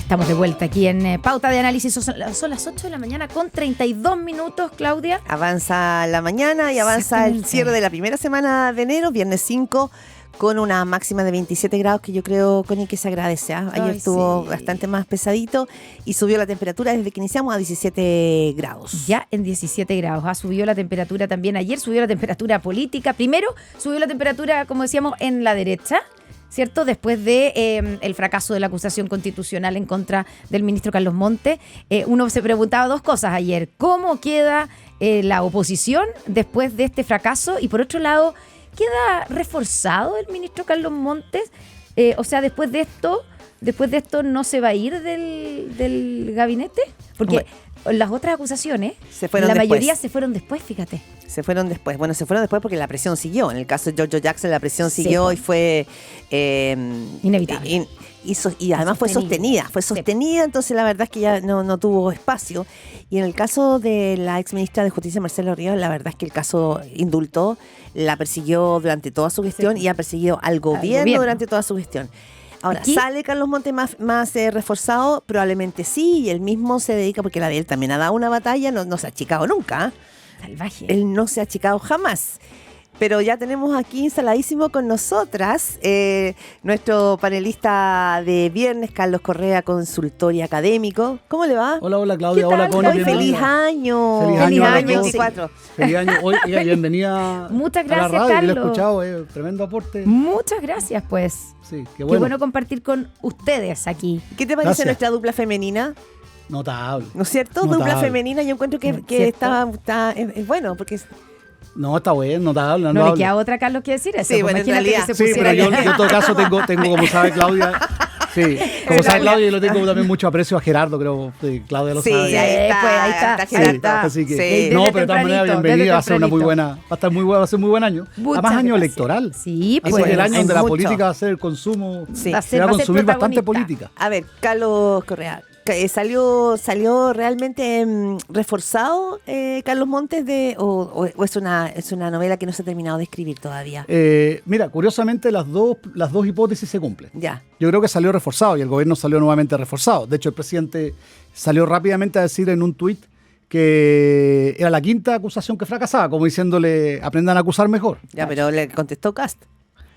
Estamos de vuelta aquí en Pauta de Análisis. Son las 8 de la mañana con 32 minutos, Claudia. Avanza la mañana y avanza el cierre de la primera semana de enero, viernes 5, con una máxima de 27 grados que yo creo, Connie, que se agradece. Ayer estuvo bastante más pesadito y subió la temperatura desde que iniciamos a 17 grados. Ya en 17 grados. Subió la temperatura también ayer, subió la temperatura política. Primero subió la temperatura, como decíamos, en la derecha, ¿cierto? Después de el fracaso de la acusación constitucional en contra del ministro Carlos Montes, uno se preguntaba dos cosas ayer. ¿Cómo queda la oposición después de este fracaso? Y por otro lado, ¿queda reforzado el ministro Carlos Montes? O sea, después de esto no se va a ir del gabinete, porque las otras acusaciones, la mayoría se fueron después, fíjate. Se fueron después. Bueno, se fueron después porque la presión siguió. En el caso de Giorgio Jackson, la presión siguió y fue inevitable. Y además fue sostenida, entonces la verdad es que ya no tuvo espacio. Y en el caso de la exministra de Justicia, Marcela Ríos, la verdad es que el caso indultó, la persiguió durante toda su gestión y ha perseguido al gobierno durante toda su gestión. Ahora, ¿sale Carlos Montes más reforzado? Probablemente sí, y él mismo se dedica, porque la de él también ha dado una batalla, no se ha achicado nunca. Salvaje. Él no se ha achicado jamás. Pero ya tenemos aquí instaladísimo con nosotras nuestro panelista de viernes, Carlos Correa, consultor y académico. ¿Cómo le va? Hola Claudia, hola Connie. ¡Feliz año! ¡Feliz año 24! ¡Feliz año! Hoy, bienvenida. Muchas gracias, a la radio, Carlos. Lo he escuchado, tremendo aporte. Muchas gracias, pues. Sí, qué bueno compartir con ustedes aquí. ¿Qué te parece nuestra dupla femenina? Notable. ¿No es cierto? Notable. Dupla femenina, yo encuentro que es bueno, porque... No, está bueno, notable. No le queda otra, Carlos, que decir eso. Sí, bueno, en realidad. Sí, pero yo en todo caso tengo, como sabe Claudia... Sí, como sabe Claudia, yo lo tengo también mucho aprecio a Gerardo, creo que Claudia lo sabe. Sí, ahí está. Sí, así que, no, pero de todas maneras, bienvenida, va a ser una muy buena, va a ser muy buen año. Además, año electoral. Sí, pues. Así que el año donde la política va a ser el consumo, se va a consumir bastante política. A ver, Carlos Correa, ¿salió realmente reforzado Carlos Montes o es una novela que no se ha terminado de escribir todavía? Mira, curiosamente las dos hipótesis se cumplen. Ya. Yo creo que salió reforzado y el gobierno salió nuevamente reforzado. De hecho, el presidente salió rápidamente a decir en un tuit que era la quinta acusación que fracasaba, como diciéndole, aprendan a acusar mejor. Ya, pero le contestó Kast.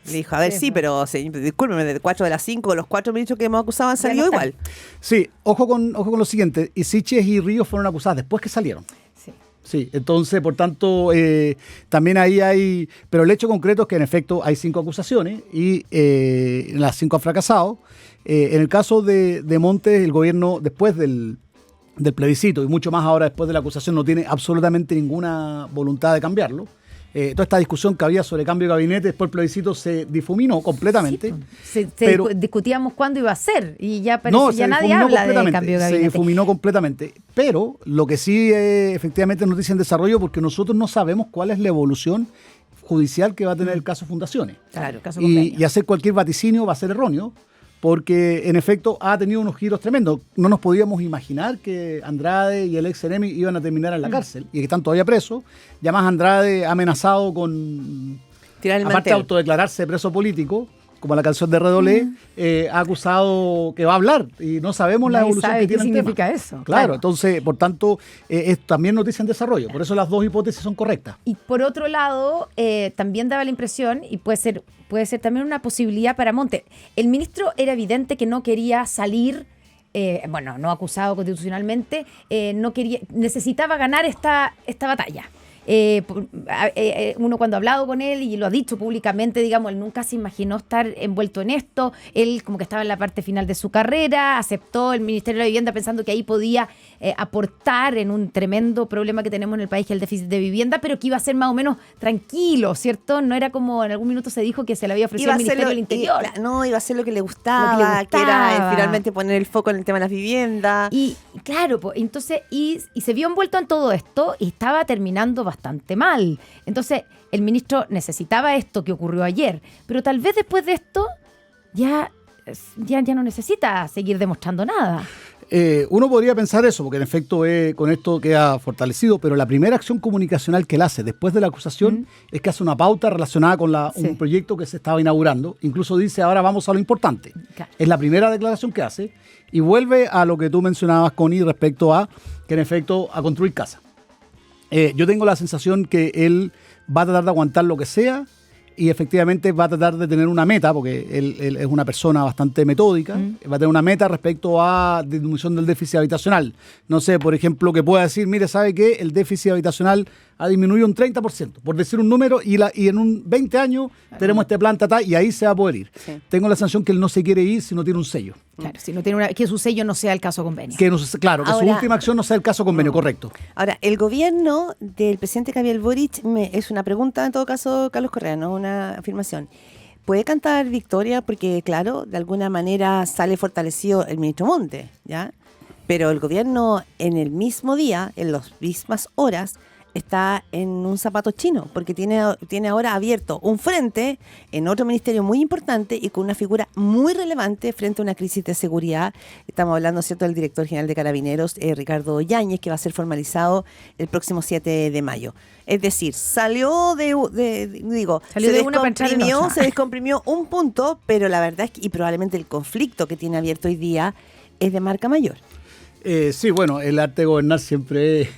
Le dijo, a ver, discúlpeme, de 4 de las 5, los 4 ministros que hemos acusado han salido igual. Sí, ojo con lo siguiente. Siches y Ríos fueron acusadas después que salieron. Sí, entonces, por tanto, también ahí hay... Pero el hecho concreto es que, en efecto, hay 5 acusaciones y las 5 han fracasado. En el caso de Montes, el gobierno, después del plebiscito, y mucho más ahora después de la acusación, no tiene absolutamente ninguna voluntad de cambiarlo. Toda esta discusión que había sobre cambio de gabinete después del plebiscito se difuminó completamente. Sí, discutíamos cuándo iba a ser y ya nadie habla de cambio de gabinete. Se difuminó completamente. Pero lo que sí efectivamente es noticia en desarrollo, porque nosotros no sabemos cuál es la evolución judicial que va a tener el caso Fundaciones. Claro, caso y hacer cualquier vaticinio va a ser erróneo, porque en efecto ha tenido unos giros tremendos. No nos podíamos imaginar que Andrade y el ex Ceremi iban a terminar en la cárcel y que están todavía presos. Y además Andrade ha amenazado con, tirar el aparte de autodeclararse preso político, como la canción de Redolé, ha acusado que va a hablar y no sabemos la evolución que tiene el tema. ¿Qué significa eso? Claro, entonces, por tanto, es también noticia en desarrollo. Por eso las dos hipótesis son correctas. Y por otro lado, también daba la impresión, y puede ser también una posibilidad para Montes. El ministro era evidente que no quería salir, no acusado constitucionalmente, necesitaba ganar esta batalla. Uno cuando ha hablado con él y lo ha dicho públicamente, digamos, él nunca se imaginó estar envuelto en esto. Él como que estaba en la parte final de su carrera, aceptó el Ministerio de la Vivienda pensando que ahí podía aportar en un tremendo problema que tenemos en el país, que es el déficit de vivienda, pero que iba a ser más o menos tranquilo, ¿cierto? No era como en algún minuto se dijo que se le había ofrecido al Ministerio del Interior. Iba a hacer lo que le gustaba, que era finalmente poner el foco en el tema de las viviendas. Y claro, pues, entonces, y se vio envuelto en todo esto y estaba terminando bastante mal. Entonces, el ministro necesitaba esto que ocurrió ayer, pero tal vez después de esto ya no necesita seguir demostrando nada. Uno podría pensar eso, porque en efecto con esto queda fortalecido, pero la primera acción comunicacional que él hace después de la acusación es que hace una pauta relacionada con un proyecto que se estaba inaugurando. Incluso dice, ahora vamos a lo importante. Claro. Es la primera declaración que hace y vuelve a lo que tú mencionabas, Connie, respecto a que en efecto a construir casa. Yo tengo la sensación que él va a tratar de aguantar lo que sea y efectivamente va a tratar de tener una meta, porque él es una persona bastante metódica, va a tener una meta respecto a disminución del déficit habitacional. No sé, por ejemplo, que pueda decir, mire, ¿sabe qué? El déficit habitacional ha disminuido un 30%, por decir un número, y en un 20 años tenemos este plan, y ahí se va a poder ir. Sí. Tengo la sensación que él no se quiere ir si no tiene un sello. Claro, si no tiene que su sello no sea el caso convenio. Claro, que ahora, su última acción no sea el caso convenio, correcto. Ahora, el gobierno del presidente Gabriel Boric, es una pregunta en todo caso, Carlos Correa, no una afirmación. ¿Puede cantar victoria? Porque, claro, de alguna manera sale fortalecido el ministro Monte, ¿ya? Pero el gobierno en el mismo día, en las mismas horas, está en un zapato chino, porque tiene ahora abierto un frente en otro ministerio muy importante y con una figura muy relevante frente a una crisis de seguridad. Estamos hablando, ¿cierto?, del director general de Carabineros, Ricardo Yáñez, que va a ser formalizado el próximo 7 de mayo. Es decir, se descomprimió un punto, pero la verdad es que, y probablemente el conflicto que tiene abierto hoy día es de marca mayor. Sí, bueno, el arte de gobernar siempre es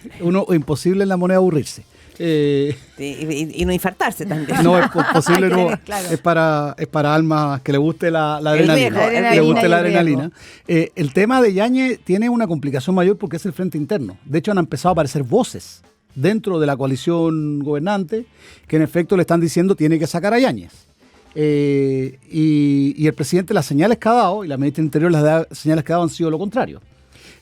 imposible en la moneda aburrirse. Y no infartarse también. No, es posible, no. Claro. Es para almas que le guste la adrenalina. El tema de Yáñez tiene una complicación mayor porque es el frente interno. De hecho, han empezado a aparecer voces dentro de la coalición gobernante que en efecto le están diciendo tiene que sacar a Yáñez. Y el presidente, las señales que ha dado, y la ministra del Interior, las señales que ha dado han sido lo contrario.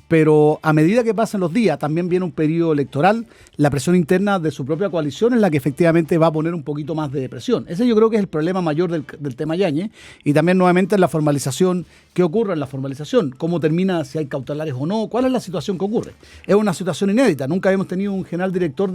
Pero a medida que pasan los días, también viene un periodo electoral, la presión interna de su propia coalición es la que efectivamente va a poner un poquito más de presión. Ese yo creo que es el problema mayor del tema Yáñez, y también nuevamente en la formalización, ¿qué ocurre en la formalización? ¿Cómo termina, si hay cautelares o no? ¿Cuál es la situación que ocurre? Es una situación inédita, nunca habíamos tenido un general director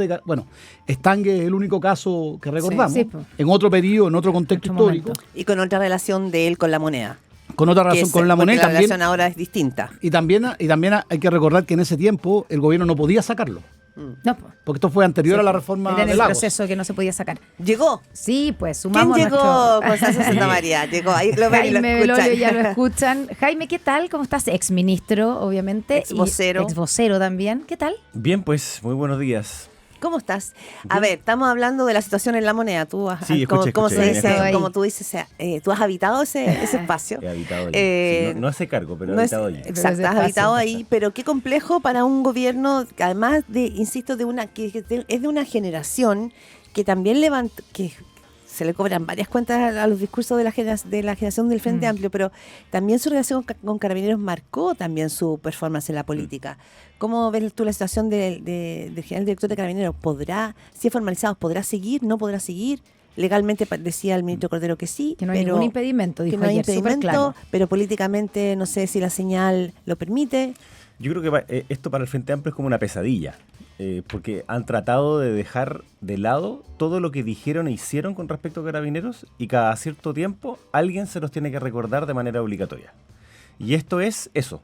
Estangue es el único caso que recordamos, en otro periodo, en otro contexto histórico. Momento. Y con otra relación de él con la moneda. Con otra razón, con la moneda. La relación ahora es distinta. Y también hay que recordar que en ese tiempo el gobierno no podía sacarlo. No, porque esto fue anterior a la reforma del Lagos. proceso que no se podía sacar. ¿Llegó? Sí, pues sumamos. ¿Quién llegó? Constanza Santamaría. Llegó. Ahí lo ven y lo escuchan. Jaime Belolio, ya lo escuchan. Jaime, ¿qué tal? ¿Cómo estás? Ex ministro, obviamente. Ex vocero. Ex vocero también. ¿Qué tal? Bien, pues, muy buenos días. ¿Cómo estás? A ver, estamos hablando de la situación en la moneda. Tú has, sí, como tú dices, tú has habitado ese espacio. He habitado allí. Sí, no hace cargo, pero he habitado allí. Exacto, has habitado ahí. Pero qué complejo para un gobierno, además insisto, que es de una generación que también que se le cobran varias cuentas a los discursos de la generación del Frente Amplio, pero también su relación con Carabineros marcó también su performance en la política. ¿Cómo ves tú la situación del general director de Carabineros? Si es formalizado, podrá seguir, no podrá seguir? Legalmente decía el ministro Cordero que sí. Que no hay ningún impedimento, dijo ayer, súper claro. Pero políticamente no sé si la señal lo permite. Yo creo que esto para el Frente Amplio es como una pesadilla, porque han tratado de dejar de lado todo lo que dijeron e hicieron con respecto a Carabineros, y cada cierto tiempo alguien se los tiene que recordar de manera obligatoria. Y esto es eso.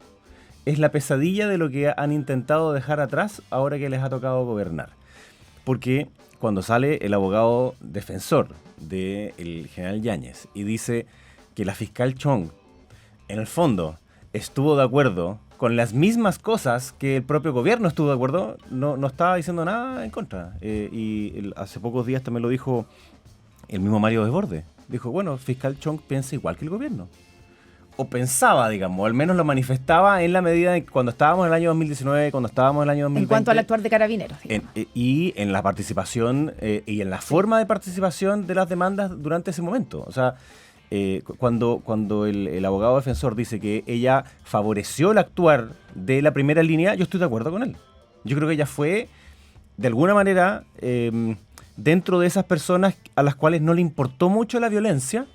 Es la pesadilla de lo que han intentado dejar atrás ahora que les ha tocado gobernar. Porque cuando sale el abogado defensor del general Yáñez y dice que la fiscal Chong, en el fondo, estuvo de acuerdo con las mismas cosas que el propio gobierno estuvo de acuerdo, no estaba diciendo nada en contra. Hace pocos días también lo dijo el mismo Mario Desbordes. Dijo, bueno, fiscal Chong piensa igual que el gobierno. O pensaba, digamos, o al menos lo manifestaba en la medida en cuando estábamos en el año 2019, cuando estábamos en el año 2020. En cuanto al actuar de Carabineros. Y en la participación y en la forma de participación de las demandas durante ese momento. O sea, cuando el abogado defensor dice que ella favoreció el actuar de la primera línea, yo estoy de acuerdo con él. Yo creo que ella fue, de alguna manera, dentro de esas personas a las cuales no le importó mucho la violencia,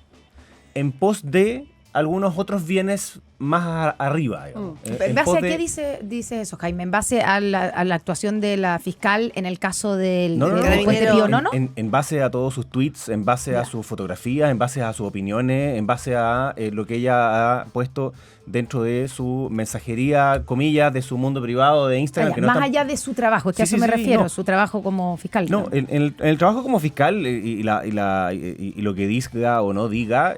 en pos de algunos otros bienes más arriba, digamos. ¿En base a qué dice eso, Jaime? ¿En base a la actuación de la fiscal en el caso del Puente Pío Nono? En base a todos sus tweets, en base a sus fotografías, en base a sus opiniones, en base a lo que ella ha puesto dentro de su mensajería, comillas, de su mundo privado de Instagram. Más allá de su trabajo, a eso me refiero, su trabajo como fiscal. No, en el trabajo como fiscal y lo que diga o no diga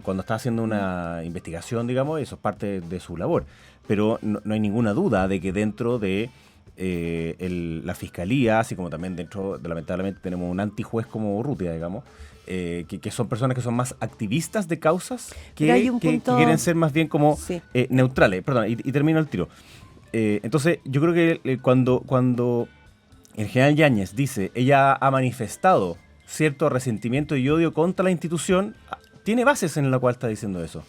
cuando está haciendo una investigación, digamos, eso es parte de su labor. Pero no hay ninguna duda de que dentro de la fiscalía, así como también dentro de, lamentablemente, tenemos un antijuez como Urrutia, digamos, que son personas que son más activistas de causas que quieren ser más bien como neutrales. Perdón, y termino el tiro. Entonces, yo creo que cuando el general Yáñez dice, ella ha manifestado cierto resentimiento y odio contra la institución, tiene bases en la cual está diciendo eso.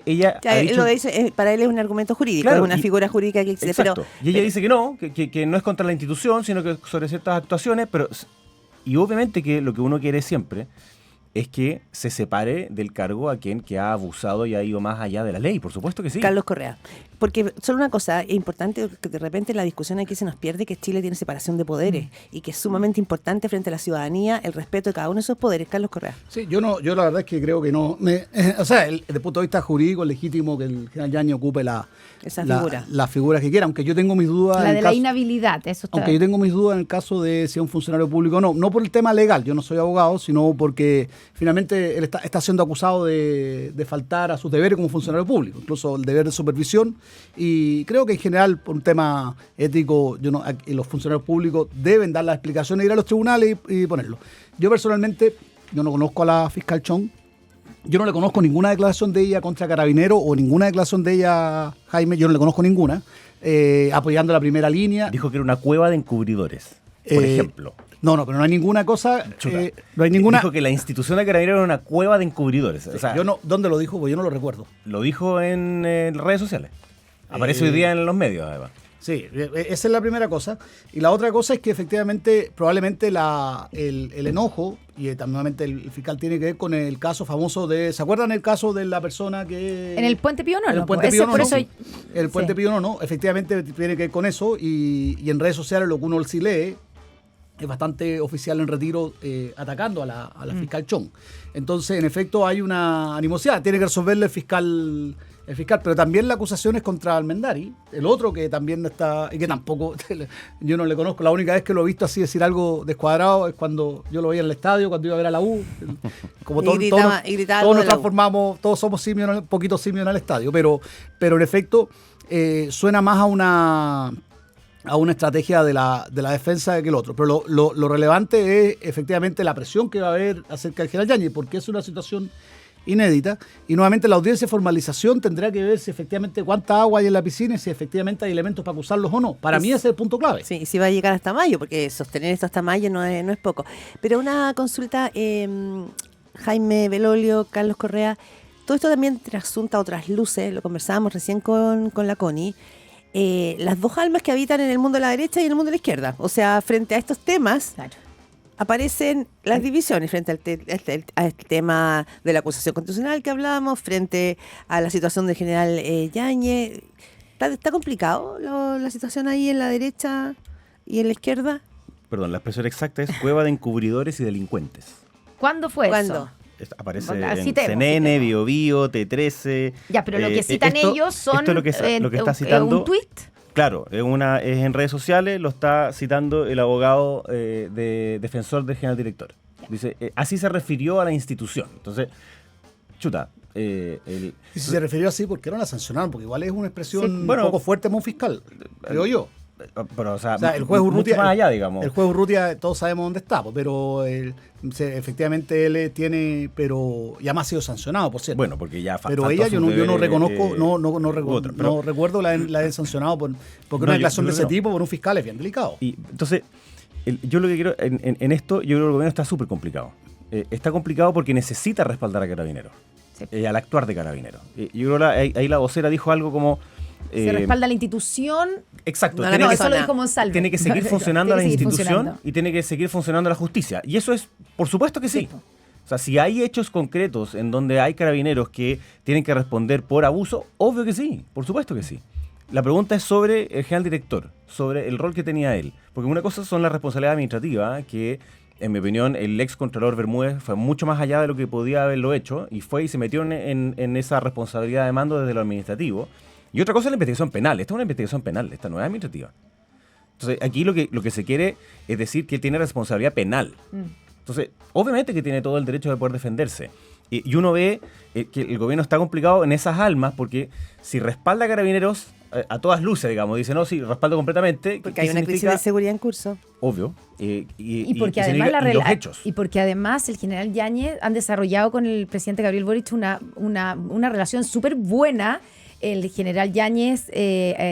Ella ha dicho, lo dice, para él es un argumento jurídico, claro, es una figura jurídica que existe. Exacto. Y ella dice que no, que no es contra la institución, sino que sobre ciertas actuaciones, y obviamente que lo que uno quiere siempre es que se separe del cargo a quien que ha abusado y ha ido más allá de la ley, por supuesto que sí. Carlos Correa. Porque solo una cosa es importante, que de repente la discusión aquí se nos pierde, que Chile tiene separación de poderes y que es sumamente importante frente a la ciudadanía el respeto de cada uno de esos poderes. Carlos Correa. Sí, yo la verdad es que creo que no. O sea, desde el punto de vista jurídico es legítimo que el general Yáñez ocupe la figura que quiera, aunque yo tengo mis dudas. La de la inhabilidad, eso está. Aunque yo tengo mis dudas en el caso de si es un funcionario público o no. No por el tema legal, yo no soy abogado, sino porque finalmente él está siendo acusado de faltar a sus deberes como funcionario público, incluso el deber de supervisión. Y creo que en general, por un tema ético, los funcionarios públicos deben dar las explicaciones, ir a los tribunales y ponerlo. Yo personalmente, yo no conozco a la fiscal Chong, yo no le conozco ninguna declaración de ella contra Carabineros o ninguna declaración de ella, Jaime, yo no le conozco ninguna, apoyando la primera línea. Dijo que era una cueva de encubridores, por ejemplo. No, pero no hay ninguna cosa. No hay ninguna. Dijo que la institución de Carabineros era una cueva de encubridores. Sí, o sea, ¿dónde lo dijo? Pues yo no lo recuerdo. Lo dijo en redes sociales. Aparece hoy día en los medios, además. Sí, esa es la primera cosa. Y la otra cosa es que efectivamente, probablemente el enojo, y también el fiscal tiene que ver con el caso famoso ¿se acuerdan el caso de la persona que... En el Puente Pío Nono. En el Puente Pío Nono. El Puente Pío Nono, efectivamente tiene que ver con eso, y en redes sociales lo que uno sí lee es bastante oficial en retiro atacando a la fiscal Chong. Entonces, en efecto, hay una animosidad. Tiene que resolverle el fiscal, pero también la acusación es contra Almendari, el otro que también está, y que tampoco yo no le conozco. La única vez que lo he visto así decir algo descuadrado es cuando yo lo veía en el estadio, cuando iba a ver a la U. Como todos nos transformamos, todos somos simios, un poquito simios en el estadio, pero en efecto suena más a una estrategia de la defensa que el otro. Pero lo relevante es efectivamente la presión que va a haber acerca del general Yáñez, porque es una situación inédita, y nuevamente la audiencia de formalización tendrá que ver si efectivamente cuánta agua hay en la piscina y si efectivamente hay elementos para acusarlos o no. Para mí ese es el punto clave. Sí, y si va a llegar hasta mayo, porque sostener esto hasta mayo no es poco. Pero una consulta, Jaime Belolio, Carlos Correa, todo esto también trasunta otras luces, lo conversábamos recién con la Connie, las dos almas que habitan en el mundo de la derecha y en el mundo de la izquierda. O sea, frente a estos temas, claro, aparecen las divisiones frente al tema de la acusación constitucional que hablábamos, frente a la situación del general Yáñez. ¿Está complicado la situación ahí en la derecha y en la izquierda? Perdón, la expresión exacta es cueva de encubridores y delincuentes. ¿Cuándo fue eso? Aparece en CNN, Biobío, T13. Ya, pero lo que citan ellos son esto es lo que está citando, un tuit. Claro, es en redes sociales, lo está citando el abogado defensor del general director. Dice, así se refirió a la institución. Entonces, chuta. Y si se refirió así, ¿por qué no la sancionaron? Porque igual es una expresión un poco fuerte para un fiscal, creo yo. Pero, o sea, el juez Urrutia, más allá, digamos. El juez Urrutia, todos sabemos dónde está, pero efectivamente él tiene, pero ya más ha sido sancionado, por cierto. Bueno, porque ya pero ella yo no reconozco, no recuerdo la he sancionado porque una declaración de ese tipo por un fiscal es bien delicado. Y entonces, yo lo que quiero en esto, yo creo que el gobierno está súper complicado. Está complicado porque necesita respaldar a Carabineros, al actuar de Carabineros. Yo creo que ahí la vocera dijo algo como... se respalda la institución. Exacto. Eso lo dijo Monsalve. Tiene que seguir funcionando la institución y tiene que seguir funcionando la justicia. Y eso es, por supuesto que sí. O sea, si hay hechos concretos en donde hay carabineros que tienen que responder por abuso, obvio que sí, por supuesto que sí. La pregunta es sobre el general director, sobre el rol que tenía él. Porque una cosa son las responsabilidades administrativas, que en mi opinión el ex contralor Bermúdez fue mucho más allá de lo que podía haberlo hecho y fue y se metió en esa responsabilidad de mando desde lo administrativo. Y otra cosa es la investigación penal. Esta es una investigación penal, esta no es administrativa. Entonces aquí lo que se quiere es decir que él tiene responsabilidad penal. Entonces, obviamente que tiene todo el derecho de poder defenderse. Y uno ve que el gobierno está complicado en esas almas porque si respalda a Carabineros a todas luces, digamos, dice, no, sí, respaldo completamente. Porque hay una crisis de seguridad en curso. Obvio. Y porque además los hechos. Y porque además el general Yáñez han desarrollado con el presidente Gabriel Boric una relación súper buena. El general Yáñez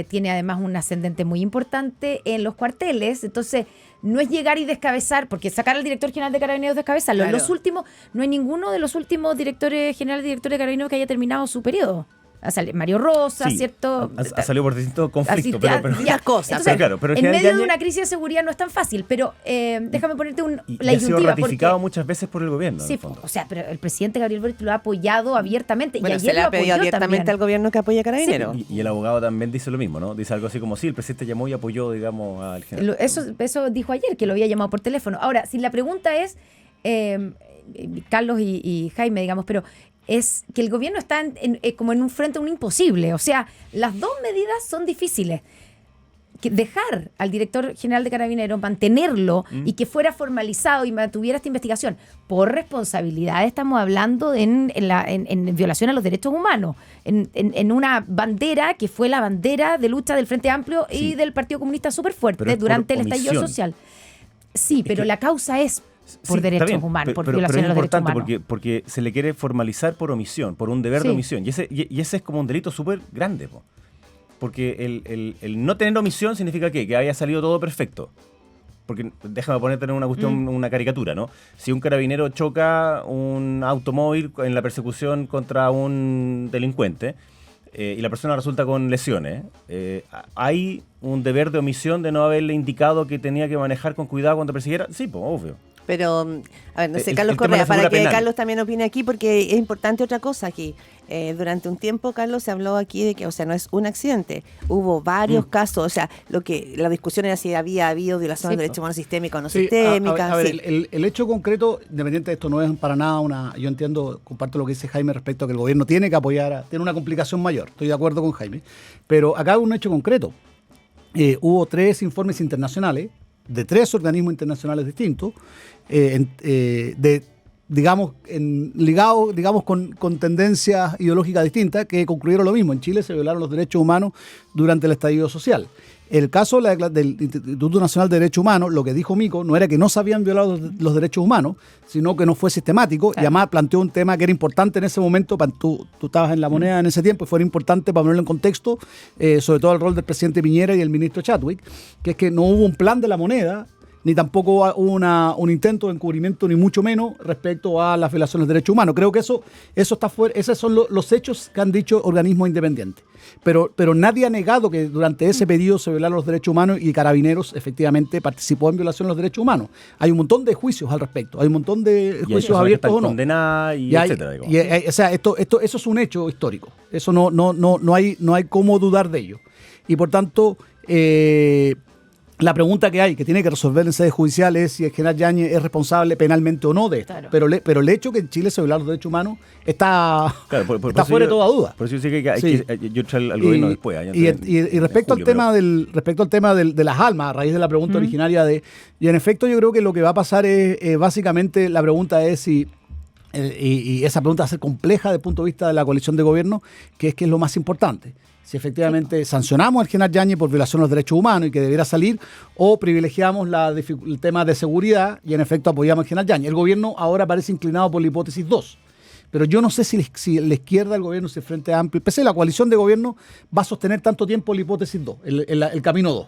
tiene además un ascendente muy importante en los cuarteles, entonces no es llegar y descabezar, porque sacar al director general de Carabineros descabezarlo. Claro. Los últimos, no hay ninguno de los últimos directores de Carabineros que haya terminado su periodo. Mario Rosa, sí, ¿cierto? Ha salido por distintos conflictos. Pero cosas. Entonces, claro, pero en medio de una crisis de seguridad no es tan fácil, pero déjame ponerte la ha sido ratificado porque, muchas veces por el gobierno. Sí, o sea, pero el presidente Gabriel Boric lo ha apoyado abiertamente. Bueno, y se le ha pedido abiertamente también al gobierno que apoya a Carabineros. Sí. Y el abogado también dice lo mismo, ¿no? Dice algo así como, sí, el presidente llamó y apoyó, digamos, al general. Eso dijo ayer, que lo había llamado por teléfono. Ahora, si la pregunta es, Carlos y Jaime, digamos, pero es que el gobierno está como en un frente a un imposible. O sea, las dos medidas son difíciles. Que dejar al director general de Carabineros, mantenerlo y que fuera formalizado y mantuviera esta investigación por responsabilidad, estamos hablando en violación a los derechos humanos, en una bandera que fue la bandera de lucha del Frente Amplio y del Partido Comunista súper fuerte durante el estallido social. Sí, pero la causa es por derechos humanos, por violación a los derechos humanos. Porque se le quiere formalizar por omisión, por un deber de omisión. Y ese es como un delito súper grande, po. Porque el no tener omisión significa que haya salido todo perfecto. Porque déjame ponerte en una cuestión, una caricatura, ¿no? Si un carabinero choca un automóvil en la persecución contra un delincuente y la persona resulta con lesiones, ¿hay un deber de omisión de no haberle indicado que tenía que manejar con cuidado cuando persiguiera? Sí, pues obvio. Pero, a ver, no sé, Carlos Correa, para que Carlos también opine aquí, porque es importante otra cosa aquí. Durante un tiempo, Carlos, se habló aquí de que, o sea, no es un accidente. Hubo varios casos, o sea, la discusión era si había habido violación de derechos humanos sistémicas o no sistémicas. A ver, el hecho concreto, independiente de esto, no es para nada yo entiendo, comparto lo que dice Jaime respecto a que el gobierno tiene que apoyar, tiene una complicación mayor. Estoy de acuerdo con Jaime. Pero acá hay un hecho concreto. Hubo 3 informes internacionales de 3 organismos internacionales distintos, ligados con tendencias ideológicas distintas, que concluyeron lo mismo. En Chile se violaron los derechos humanos durante el estallido social. El caso del Instituto Nacional de Derechos Humanos, lo que dijo Mico, no era que no se habían violado los derechos humanos, sino que no fue sistemático. Claro. Y además planteó un tema que era importante en ese momento. Tú estabas en La Moneda en ese tiempo y fue importante para ponerlo en contexto, sobre todo el rol del presidente Piñera y el ministro Chadwick, que es que no hubo un plan de La Moneda, ni tampoco hubo un intento de encubrimiento, ni mucho menos respecto a las violaciones de derechos humanos. Creo que eso está fuera. Esos son los hechos que han dicho organismos independientes. Pero nadie ha negado que durante ese periodo se violaron los derechos humanos y Carabineros efectivamente participó en violación de los derechos humanos. Hay un montón de juicios al respecto. Hay un montón de juicios abiertos o no. Condenadas y etcétera. O sea, eso es un hecho histórico. Eso no hay cómo dudar de ello. Y por tanto, la pregunta que tiene que resolver en sede judicial es si el general Yáñez es responsable penalmente o no de esto. Claro. Pero el hecho que en Chile se violaron los derechos humanos está fuera de toda duda. Por eso yo sé que hay que yo echar al gobierno después. Y respecto al tema de las almas, a raíz de la pregunta originaria y en efecto yo creo que lo que va a pasar es básicamente la pregunta es si y esa pregunta va a ser compleja desde el punto de vista de la coalición de gobierno, que es lo más importante. Si efectivamente sancionamos al general Yáñez por violación de los derechos humanos y que debiera salir, o privilegiamos el tema de seguridad y en efecto apoyamos al general Yáñez. El gobierno ahora parece inclinado por la hipótesis 2. Pero yo no sé si la izquierda del gobierno, si el Frente Amplio, pese a la coalición de gobierno, va a sostener tanto tiempo la hipótesis 2, el camino 2.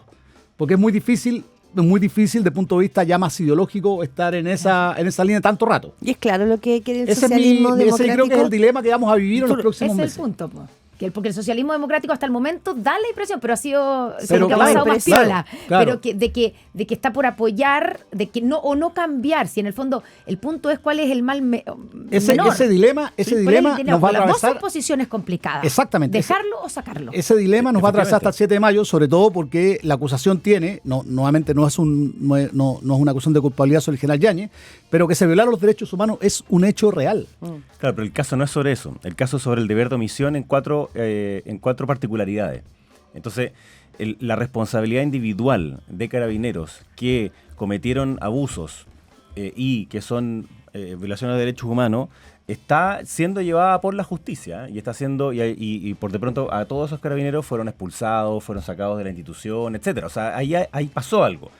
Porque es muy difícil desde el punto de vista ya más ideológico estar en esa línea tanto rato. Y es claro lo que quiere el socialismo democrático. Ese creo que es el dilema que vamos a vivir en los próximos meses. Ese es el punto, pues. porque el socialismo democrático hasta el momento da la impresión, pero ha sido Pero que ha claro, pasado más claro, piola, claro. pero de que está por apoyar, de que no o no cambiar, si en el fondo el punto es cuál es el mal menor. Ese dilema nos va a las dos atravesar. son posiciones complicadas. Exactamente. Dejarlo o sacarlo. Ese dilema nos va a atravesar hasta el 7 de mayo, sobre todo porque la acusación tiene, nuevamente no es una acusación de culpabilidad sobre el general Yáñez, pero que se violaron los derechos humanos es un hecho real. Claro, pero el caso no es sobre eso. El caso es sobre el deber de omisión en cuatro particularidades. Entonces, la responsabilidad individual de carabineros que cometieron abusos y que son violaciones de derechos humanos está siendo llevada por la justicia y está siendo y por de pronto a todos esos carabineros fueron expulsados, fueron sacados de la institución, etcétera. O sea, ahí pasó algo.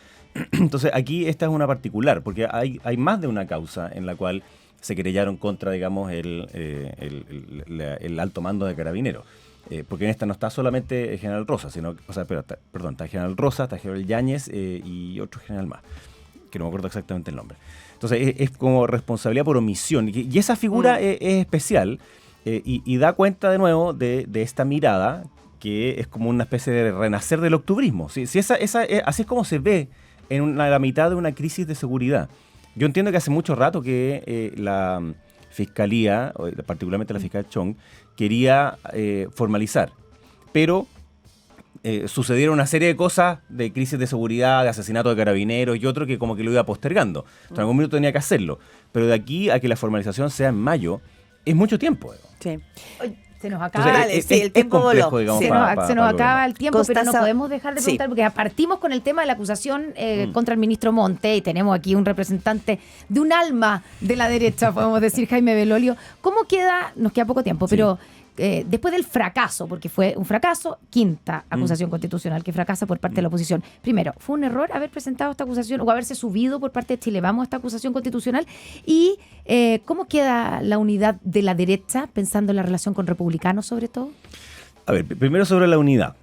Entonces, aquí esta es una particular, porque hay más de una causa en la cual se querellaron contra, digamos, el alto mando de carabineros. Porque en esta no está solamente el general Rosa, está el general Rosa, está el general Yáñez y otro general más, que no me acuerdo exactamente el nombre. Entonces, es como responsabilidad por omisión. Y esa figura es especial y da cuenta de nuevo de esta mirada que es como una especie de renacer del octubrismo. Si así es como se ve en la mitad de una crisis de seguridad. Yo entiendo que hace mucho rato que la Fiscalía, particularmente la fiscal Chong, quería formalizar, pero sucedieron una serie de cosas de crisis de seguridad, de asesinato de carabineros y otro que como que lo iba postergando. En algún minuto tenía que hacerlo, pero de aquí a que la formalización sea en mayo, es mucho tiempo. Sí. Se nos acaba. Entonces, el tiempo complejo, voló. digamos, Se nos acaba el tiempo, Constanza, pero no podemos dejar de preguntar, porque partimos con el tema de la acusación contra el ministro Monte, y tenemos aquí un representante de un alma de la derecha, podemos decir, Jaime Belolio. ¿Cómo queda? Nos queda poco tiempo, pero después del fracaso, porque fue un fracaso, quinta acusación constitucional que fracasa por parte de la oposición. Primero, ¿fue un error haber presentado esta acusación o haberse subido por parte de Chile Vamos a esta acusación constitucional? Y ¿cómo queda la unidad de la derecha, pensando en la relación con republicanos sobre todo? A ver, primero sobre la unidad.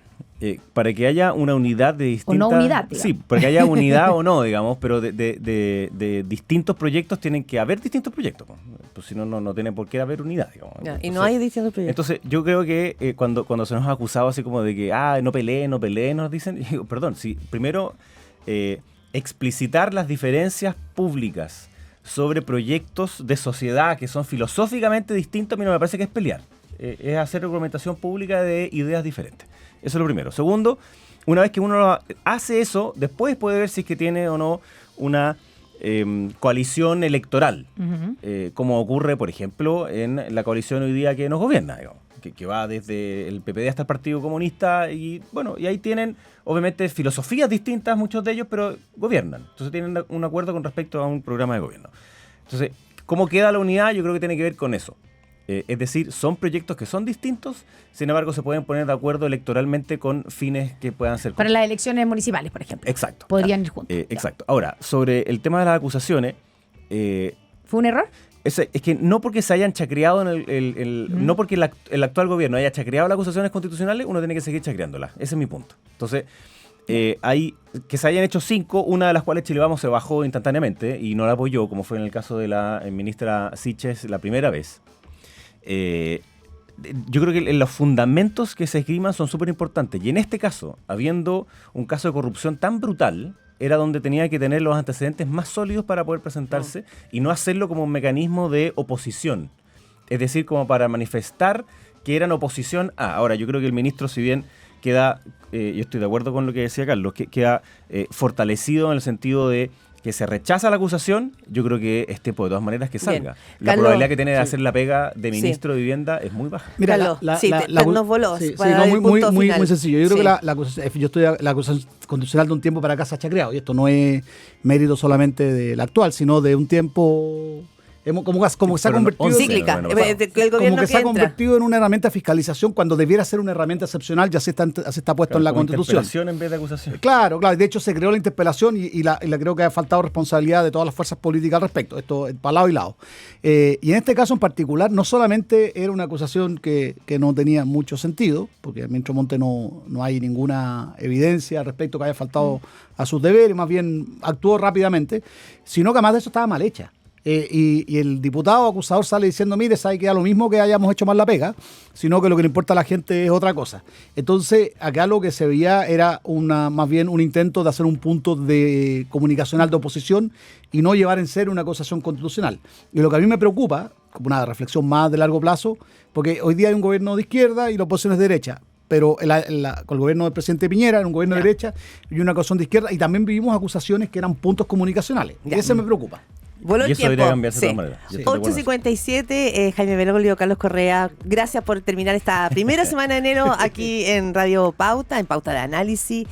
Para que haya una unidad de distintas... O no unidad, digamos. Sí, para que haya unidad o no, digamos, pero de distintos proyectos tienen que haber distintos proyectos. Pues si no, no tiene por qué haber unidad, digamos. Y no hay distintos proyectos. Entonces, yo creo que cuando se nos ha acusado así como de que, no peleen, nos dicen, perdón, sí, primero explicitar las diferencias públicas sobre proyectos de sociedad que son filosóficamente distintos, a mí no me parece que es pelear. Es hacer reglamentación pública de ideas diferentes. Eso es lo primero. Segundo, una vez que uno hace eso, después puede ver si es que tiene o no una coalición electoral, como ocurre, por ejemplo, en la coalición hoy día que nos gobierna, digamos, que va desde el PPD hasta el Partido Comunista, y bueno, y ahí tienen, obviamente, filosofías distintas, muchos de ellos, pero gobiernan. Entonces tienen un acuerdo con respecto a un programa de gobierno. Entonces, ¿cómo queda la unidad? Yo creo que tiene que ver con eso. Es decir, son proyectos que son distintos, sin embargo se pueden poner de acuerdo electoralmente con fines que puedan ser... Para las elecciones municipales, por ejemplo. Exacto. Podrían ir juntos. Exacto. Ahora, sobre el tema de las acusaciones... ¿Fue un error? Es que no porque se hayan chacreado no porque el actual gobierno haya chacreado las acusaciones constitucionales, uno tiene que seguir chacreándolas. Ese es mi punto. Entonces, hay que se hayan hecho 5, una de las cuales Chile Vamos se bajó instantáneamente y no la apoyó, como fue en el caso de la ministra Siches la primera vez. Yo creo que los fundamentos que se esgriman son súper importantes, y en este caso, habiendo un caso de corrupción tan brutal, era donde tenía que tener los antecedentes más sólidos para poder presentarse y no hacerlo como un mecanismo de oposición, es decir, como para manifestar que eran oposición a. Ahora, yo creo que el ministro, si bien queda, yo estoy de acuerdo con lo que decía Carlos, que queda fortalecido en el sentido de que se rechaza la acusación, yo creo que es tiempo de todas maneras que salga. Bien. La Carlos, probabilidad que tiene de hacer la pega de ministro de Vivienda es muy baja. Mira, Carlos, nos voló. Muy sencillo. Yo creo que la acusación constitucional de un tiempo para acá se ha chacreado, y esto no es mérito solamente del actual, sino de un tiempo... Como se ha convertido cíclica, el gobierno como que se ha convertido en una herramienta de fiscalización cuando debiera ser una herramienta excepcional, ya se está puesto en la Constitución. Interpelación en vez de acusación. Claro, de hecho se creó la interpelación y la creo que ha faltado responsabilidad de todas las fuerzas políticas al respecto, esto para lado y lado. Y en este caso en particular, no solamente era una acusación que no tenía mucho sentido, porque en Ministro Monte no hay ninguna evidencia respecto que haya faltado a sus deberes, más bien actuó rápidamente, sino que además de eso estaba mal hecha. y el diputado acusador sale diciendo, mire, sabe que da lo mismo que hayamos hecho mal la pega, sino que lo que le importa a la gente es otra cosa. Entonces, acá lo que se veía era más bien un intento de hacer un punto de comunicacional de oposición y no llevar en serio una acusación constitucional. Y lo que a mí me preocupa, como una reflexión más de largo plazo, porque hoy día hay un gobierno de izquierda y la oposición es de derecha, pero con el gobierno del presidente Piñera era un gobierno de derecha y una acusación de izquierda, y también vivimos acusaciones que eran puntos comunicacionales. Y ese me preocupa. Voló y el eso tiempo. debería cambiarse de Sí. todas maneras. 8:57, Jaime Bergoglio, Carlos Correa, gracias por terminar esta primera semana de enero aquí en Radio Pauta, en Pauta de Análisis.